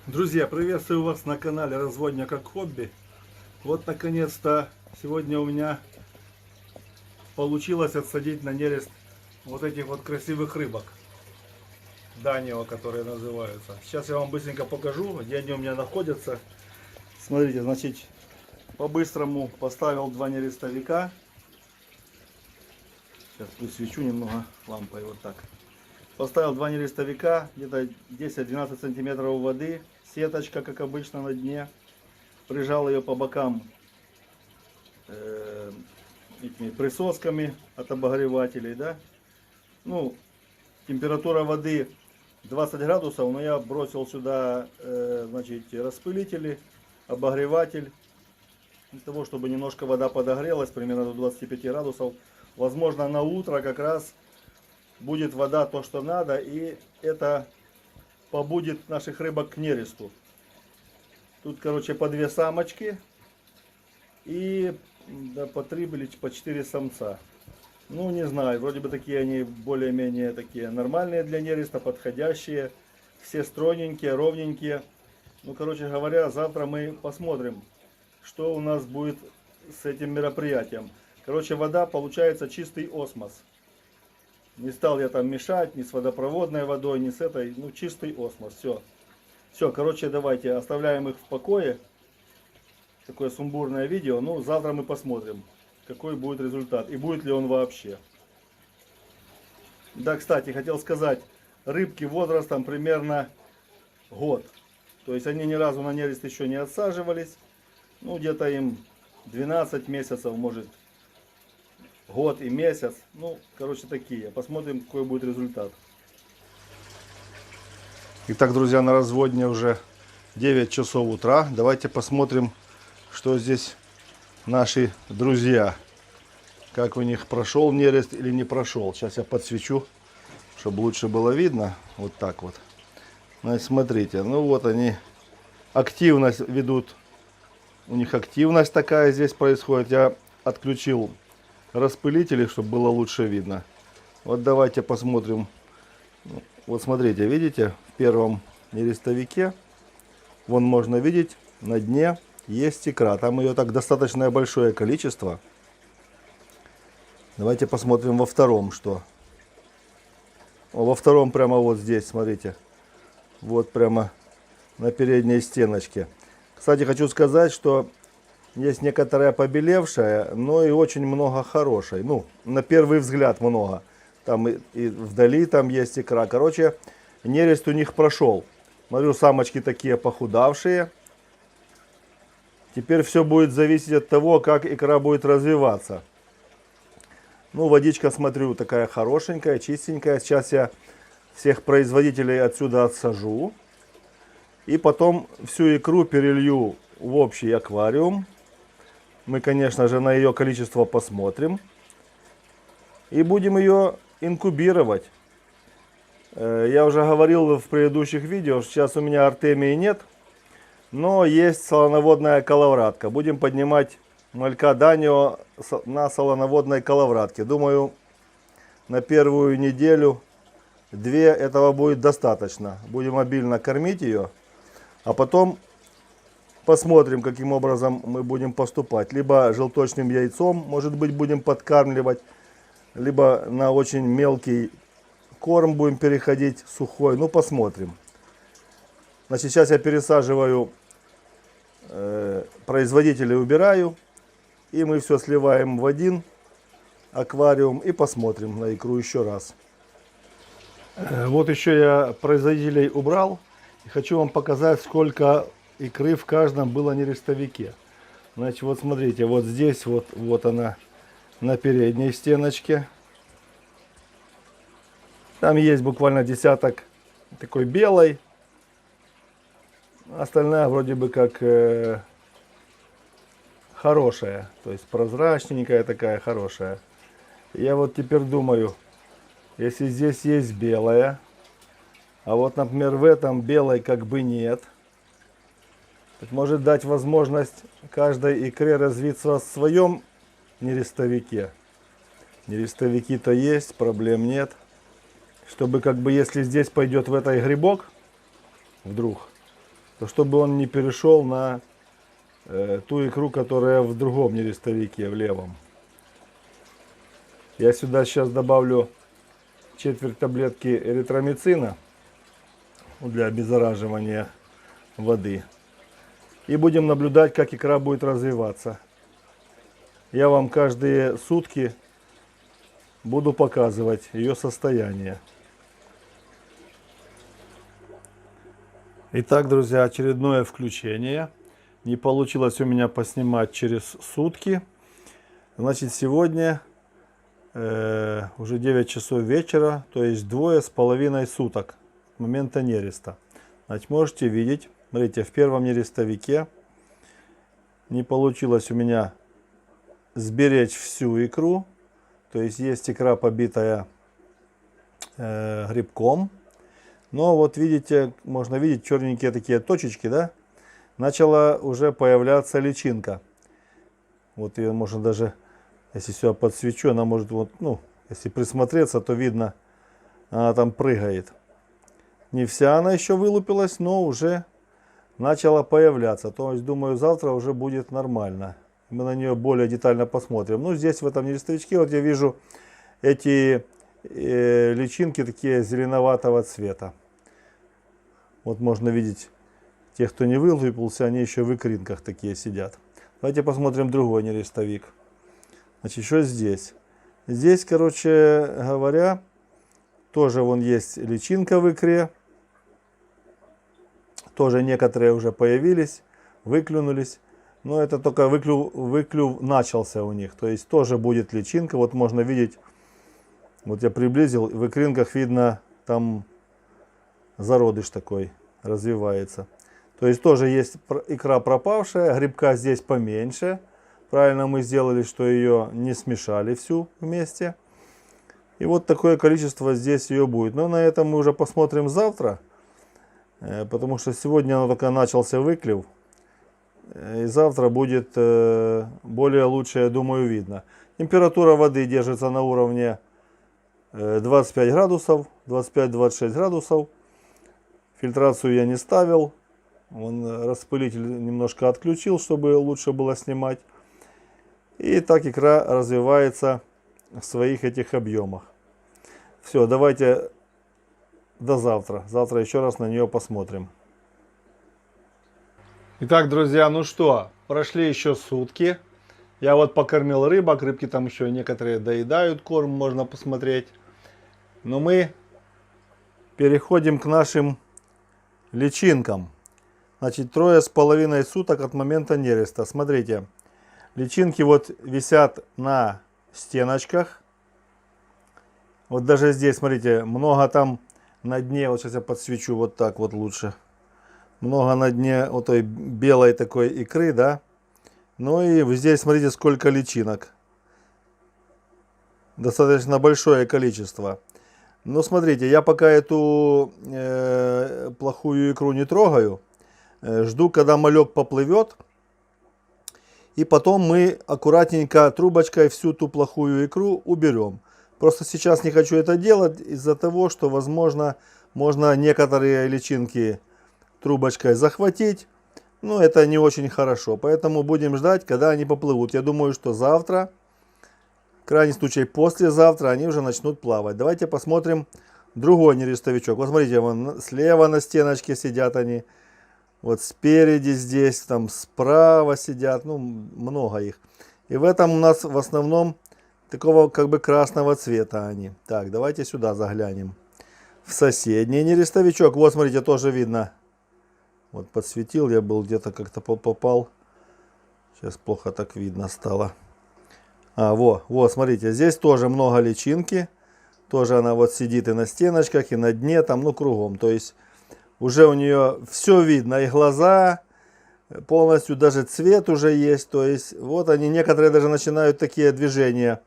Друзья, приветствую вас на канале Разводня как хобби. Вот наконец-то сегодня у меня получилось отсадить на нерест вот этих вот красивых рыбок. Данио, которые называются. Сейчас я вам быстренько покажу, где они у меня находятся. Смотрите, значит, по-быстрому поставил два нерестовика. Сейчас присвечу немного лампой вот так. Поставил два нерестовика, где-то 10-12 сантиметров воды. Сеточка, как обычно, на дне. Прижал ее по бокам этими присосками от обогревателей, да. Ну, температура воды 20 градусов, но я бросил сюда, значит, распылители, обогреватель, для того, чтобы немножко вода подогрелась, примерно до 25 градусов. Возможно, на утро как раз будет вода то, что надо, и это побудит наших рыбок к нересту. Тут, короче, по две самочки и да, по 3 или по 4 самца. Ну, не знаю, вроде бы такие они более-менее такие нормальные для нереста, подходящие. Все стройненькие, ровненькие. Ну, короче говоря, завтра мы посмотрим, что у нас будет с этим мероприятием. Короче, вода получается чистый осмос. Не стал я там мешать ни с водопроводной водой, ни с этой. Ну, чистый осмос. Все. Все, короче, давайте оставляем их в покое. Такое сумбурное видео. Ну, завтра мы посмотрим, какой будет результат. И будет ли он вообще. Да, кстати, хотел сказать. Рыбки возрастом примерно год. То есть они ни разу на нерест еще не отсаживались. Ну, где-то им 12 месяцев, может, год и месяц. Ну, короче, такие. Посмотрим, какой будет результат. Итак, друзья, на разводне уже 9 часов утра. Давайте посмотрим, что здесь наши друзья. Как у них прошел нерест или не прошел. Сейчас я подсвечу, чтобы лучше было видно. Вот так вот. Значит, смотрите. Ну вот они активность ведут. У них активность такая здесь происходит. Я отключил распылители, чтобы было лучше видно. Вот давайте посмотрим. Вот смотрите, видите, в первом нерестовике, вон можно видеть, на дне есть икра. Там ее так достаточно большое количество. Давайте посмотрим во втором, что. Во втором прямо вот здесь, смотрите. Вот прямо на передней стеночке. Кстати, хочу сказать, что есть некоторая побелевшая, но и очень много хорошей. Ну, на первый взгляд много. Там и вдали там есть икра. Короче, нерест у них прошел. Смотрю, самочки такие похудавшие. Теперь все будет зависеть от того, как икра будет развиваться. Ну, водичка, смотрю, такая хорошенькая, чистенькая. Сейчас я всех производителей отсюда отсажу. И потом всю икру перелью в общий аквариум. Мы, конечно же, на ее количество посмотрим. И будем ее инкубировать. Я уже говорил в предыдущих видео, что сейчас у меня артемии нет. Но есть солоноводная коловратка. Будем поднимать малька Данио на солоноводной коловратке. Думаю, на первую неделю-две этого будет достаточно. Будем обильно кормить ее. А потом посмотрим, каким образом мы будем поступать. Либо желточным яйцом, может быть, будем подкармливать. Либо на очень мелкий корм будем переходить, сухой. Ну, посмотрим. Значит, сейчас я пересаживаю, производителей убираю. И мы все сливаем в один аквариум и посмотрим на икру еще раз. Вот еще я производителей убрал. И хочу вам показать, сколько икры в каждом было нерестовике. Значит, вот смотрите, вот здесь вот она на передней стеночке. Там есть буквально десяток такой белой. Остальная вроде бы как хорошая. То есть прозрачненькая такая, хорошая. Я вот теперь думаю, если здесь есть белая, а вот, например, в этом белой как бы нет, так может дать возможность каждой икре развиться в своем нерестовике. Нерестовики-то есть, проблем нет. Чтобы как бы если здесь пойдет в этой грибок, вдруг, то чтобы он не перешел на ту икру, которая в другом нерестовике, в левом. Я сюда сейчас добавлю четверть таблетки эритромицина для обеззараживания воды. И будем наблюдать, как икра будет развиваться. Я вам каждые сутки буду показывать ее состояние. Итак, друзья, очередное включение. Не получилось у меня поснимать через сутки. Значит, сегодня уже 9 часов вечера, то есть 2,5 суток с момента нереста. Значит, можете видеть, смотрите, в первом нерестовике не получилось у меня сберечь всю икру. То есть икра, побитая грибком. Но вот видите, можно видеть черненькие такие точечки, да? Начала уже появляться личинка. Вот ее можно даже, если сюда подсвечу, она может, вот, ну, если присмотреться, то видно, она там прыгает. Не вся она еще вылупилась, но уже начала появляться. То есть, думаю, завтра уже будет нормально. Мы на нее более детально посмотрим. Ну, здесь в этом нерестовичке вот я вижу эти личинки такие зеленоватого цвета. Вот можно видеть, тех, кто не вылупился, они еще в икринках такие сидят. Давайте посмотрим другой нерестовик. Значит, еще здесь. Здесь, короче говоря, тоже вон есть личинка в икре. Тоже некоторые уже появились, выклюнулись. Но это только выклюв начался у них. То есть тоже будет личинка. Вот можно видеть, вот я приблизил, в икринках видно, там зародыш такой развивается. То есть тоже есть икра пропавшая, грибка здесь поменьше. Правильно мы сделали, что ее не смешали всю вместе. И вот такое количество здесь ее будет. Но на этом мы уже посмотрим завтра. Потому что сегодня оно только начался выклев. И завтра будет более лучше, я думаю, видно. Температура воды держится на уровне 25 градусов, 25-26 градусов. Фильтрацию я не ставил. Распылитель немножко отключил, чтобы лучше было снимать. И так икра развивается в своих этих объемах. Все, давайте до завтра. Завтра еще раз на нее посмотрим. Итак, друзья, ну что, прошли еще сутки. Я вот покормил рыбок. Рыбки там еще некоторые доедают корм, можно посмотреть. Но мы переходим к нашим личинкам. Значит, 3,5 суток от момента нереста. Смотрите, личинки вот висят на стеночках. Вот даже здесь, смотрите, много там на дне. Вот сейчас я подсвечу вот так вот лучше. Много на дне вот той белой такой икры, да. Ну и здесь, смотрите, сколько личинок. Достаточно большое количество. Ну, смотрите, я пока эту плохую икру не трогаю. Жду, когда малек поплывет. И потом мы аккуратненько трубочкой всю ту плохую икру уберем. Просто сейчас не хочу это делать из-за того, что, возможно, можно некоторые личинки трубочкой захватить. Но это не очень хорошо. Поэтому будем ждать, когда они поплывут. Я думаю, что завтра, в крайнем случае послезавтра, они уже начнут плавать. Давайте посмотрим другой нерестовичок. Вот смотрите, вон слева на стеночке сидят они. Вот спереди здесь, там справа сидят. Ну, много их. И в этом у нас в основном такого как бы красного цвета они. Так, давайте сюда заглянем. В соседний нерестовичок. Вот, смотрите, тоже видно. Вот подсветил, я был где-то как-то попал. Сейчас плохо так видно стало. Вот, смотрите, здесь тоже много личинки. Тоже она вот сидит и на стеночках, и на дне, там, ну, кругом. То есть уже у нее все видно, и глаза, полностью даже цвет уже есть. То есть вот они, некоторые даже начинают такие движения,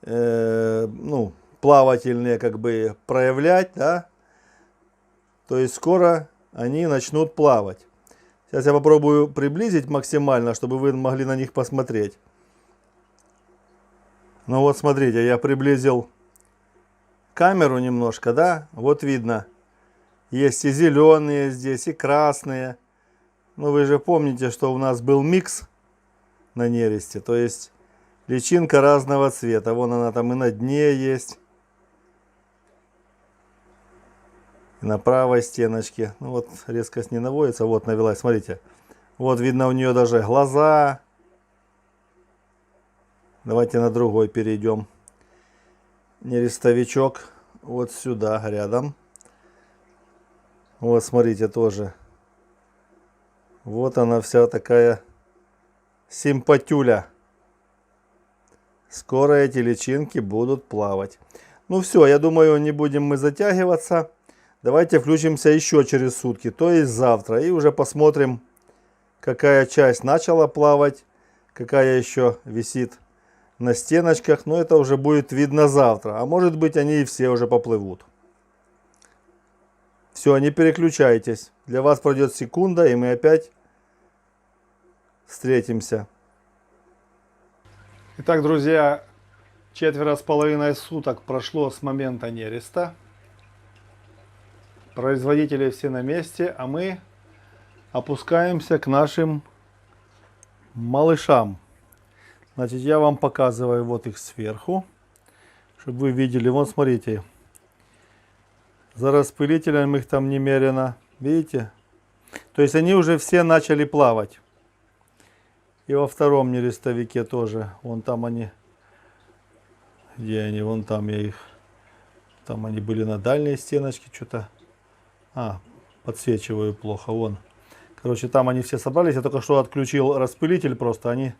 ну, плавательные как бы проявлять, да. То есть скоро они начнут плавать. Сейчас я попробую приблизить максимально, чтобы вы могли на них посмотреть. Ну вот смотрите, я приблизил камеру немножко, да. Вот видно Есть и зеленые здесь, и красные. Ну вы же помните, что у нас был микс на нересте. То есть личинка разного цвета. Вон она там и на дне есть. И на правой стеночке. Ну вот резкость не наводится. Вот навелась, смотрите. Вот видно у нее даже глаза. Давайте на другой перейдем. Нерестовичок. Вот сюда, рядом. Вот смотрите тоже. Вот она вся такая симпатюля. Скоро эти личинки будут плавать. Ну все, я думаю, не будем мы затягиваться. Давайте включимся еще через сутки, то есть завтра. И уже посмотрим, какая часть начала плавать, какая еще висит на стеночках. Но это уже будет видно завтра. А может быть, они и все уже поплывут. Все, не переключайтесь. Для вас пройдет секунда, и мы опять встретимся. Итак, друзья, 4,5 суток прошло с момента нереста. Производители все на месте, а мы опускаемся к нашим малышам. Значит, я вам показываю вот их сверху, чтобы вы видели. Вон, смотрите, за распылителем их там немерено. Видите? То есть они уже все начали плавать. И во втором нерестовике тоже. Вон там они. Где они? Вон там я их. Там они были на дальней стеночке. Что-то. Подсвечиваю плохо. Вон. Короче, там они все собрались. Я только что отключил распылитель просто. Они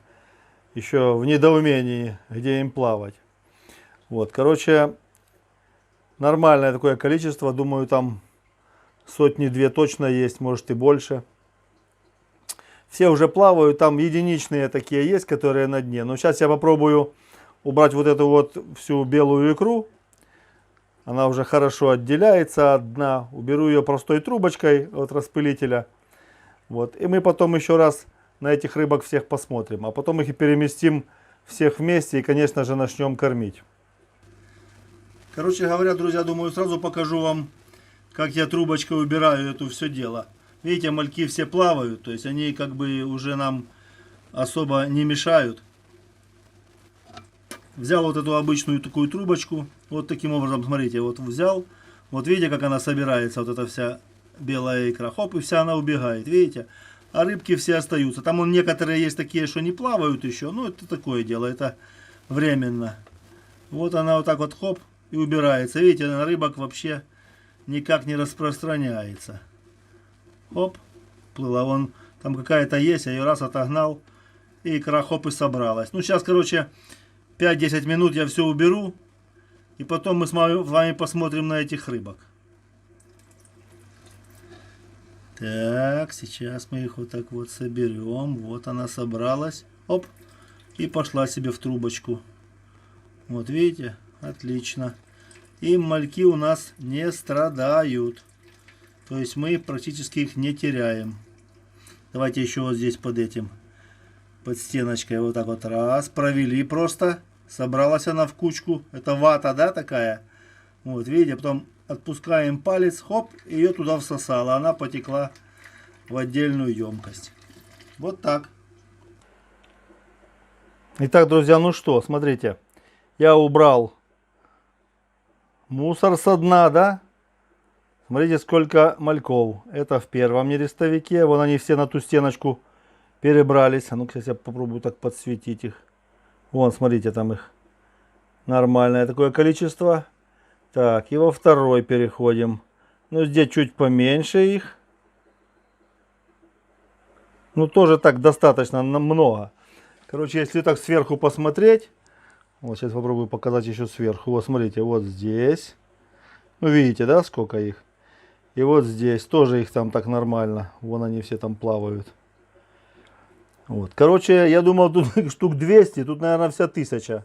еще в недоумении, где им плавать. Вот. Короче, нормальное такое количество. Думаю, там сотни-две точно есть. Может и больше. Все уже плавают, там единичные такие есть, которые на дне. Но сейчас я попробую убрать вот эту вот всю белую икру. Она уже хорошо отделяется от дна. Уберу ее простой трубочкой от распылителя. Вот. И мы потом еще раз на этих рыбок всех посмотрим. А потом их и переместим всех вместе и, конечно же, начнем кормить. Короче говоря, друзья, думаю, сразу покажу вам, как я трубочкой убираю это все дело. Видите, мальки все плавают, то есть они как бы уже нам особо не мешают. Взял вот эту обычную такую трубочку, вот таким образом, смотрите, вот взял, вот видите, как она собирается, вот эта вся белая икра, хоп, и вся она убегает, видите? А рыбки все остаются. Там некоторые есть такие, что не плавают еще, ну это такое дело, это временно. Вот она вот так вот, хоп, и убирается, видите, на рыбок вообще никак не распространяется. Оп, плыла. Вон там какая-то есть, я ее раз отогнал, и икра хоп и собралась. Ну, сейчас, короче, 5-10 минут я все уберу, и потом мы с вами посмотрим на этих рыбок. Так, сейчас мы их вот так вот соберем. Вот она собралась. Оп, и пошла себе в трубочку. Вот видите, отлично. И мальки у нас не страдают. То есть мы практически их не теряем. Давайте еще вот здесь под этим, под стеночкой вот так вот раз, провели просто. Собралась она в кучку. Это вата, да, такая? Вот, видите, потом отпускаем палец, хоп, ее туда всосала. Она потекла в отдельную емкость. Вот так. Итак, друзья, ну что, смотрите. Я убрал мусор со дна, да? Смотрите, сколько мальков. Это в первом нерестовике. Вон они все на ту стеночку перебрались. А ну-ка, сейчас я попробую так подсветить их. Вон, смотрите, там их нормальное такое количество. Так, и во второй переходим. Ну, здесь чуть поменьше их. Ну, тоже так достаточно много. Короче, если так сверху посмотреть. Вот сейчас попробую показать еще сверху. Вот, смотрите, вот здесь. Ну, видите, да, сколько их? И вот здесь тоже их там так нормально. Вон они все там плавают. Вот. Короче, я думал, тут штук 200. Тут, наверное, вся 1000.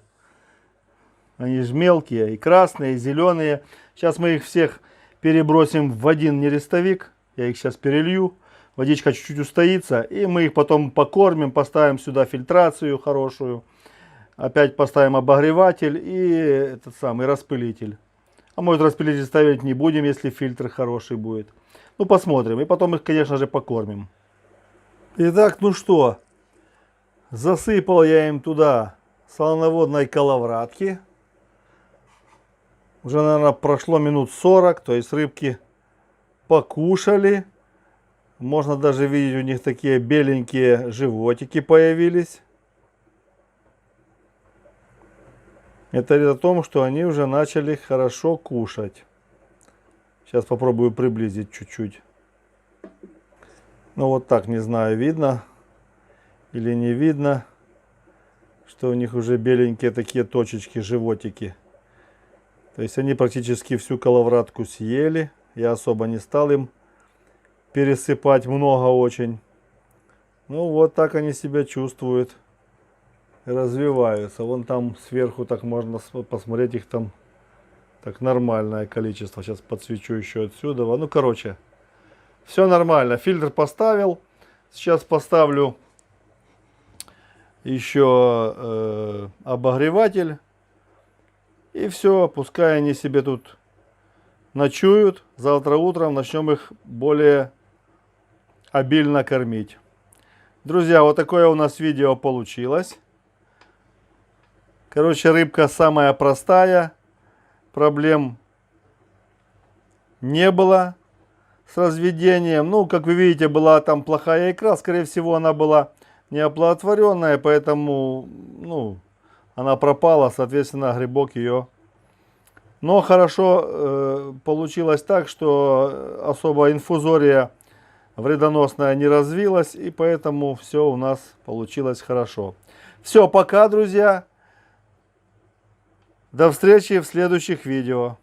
Они же мелкие. И красные, и зеленые. Сейчас мы их всех перебросим в один нерестовик. Я их сейчас перелью. Водичка чуть-чуть устоится. И мы их потом покормим. Поставим сюда фильтрацию хорошую. Опять поставим обогреватель и этот самый распылитель. А может, распылитель ставить не будем, если фильтр хороший будет. Ну, посмотрим. И потом их, конечно же, покормим. Итак, ну что, засыпал я им туда солоноводной коловратки. Уже, наверное, прошло минут 40, то есть рыбки покушали. Можно даже видеть, у них такие беленькие животики появились. Это говорит о том, что они уже начали хорошо кушать. Сейчас попробую приблизить чуть-чуть. Ну вот так, не знаю, видно или не видно, что у них уже беленькие такие точечки, животики. То есть они практически всю коловратку съели. Я особо не стал им пересыпать много очень. Ну вот так они себя чувствуют, развиваются. Вон там сверху так можно посмотреть, их там так нормальное количество. Сейчас подсвечу еще отсюда. Ну короче, все нормально. Фильтр поставил. Сейчас поставлю еще обогреватель. И все, пускай они себе тут ночуют. Завтра утром начнем их более обильно кормить. Друзья, вот такое у нас видео получилось. Короче, рыбка самая простая. Проблем не было с разведением. Ну, как вы видите, была там плохая икра. Скорее всего, она была неоплодотворенная, поэтому, ну, она пропала, соответственно, грибок ее. Но хорошо получилось так, что особо инфузория вредоносная не развилась, и поэтому все у нас получилось хорошо. Все, пока, друзья. До встречи в следующих видео.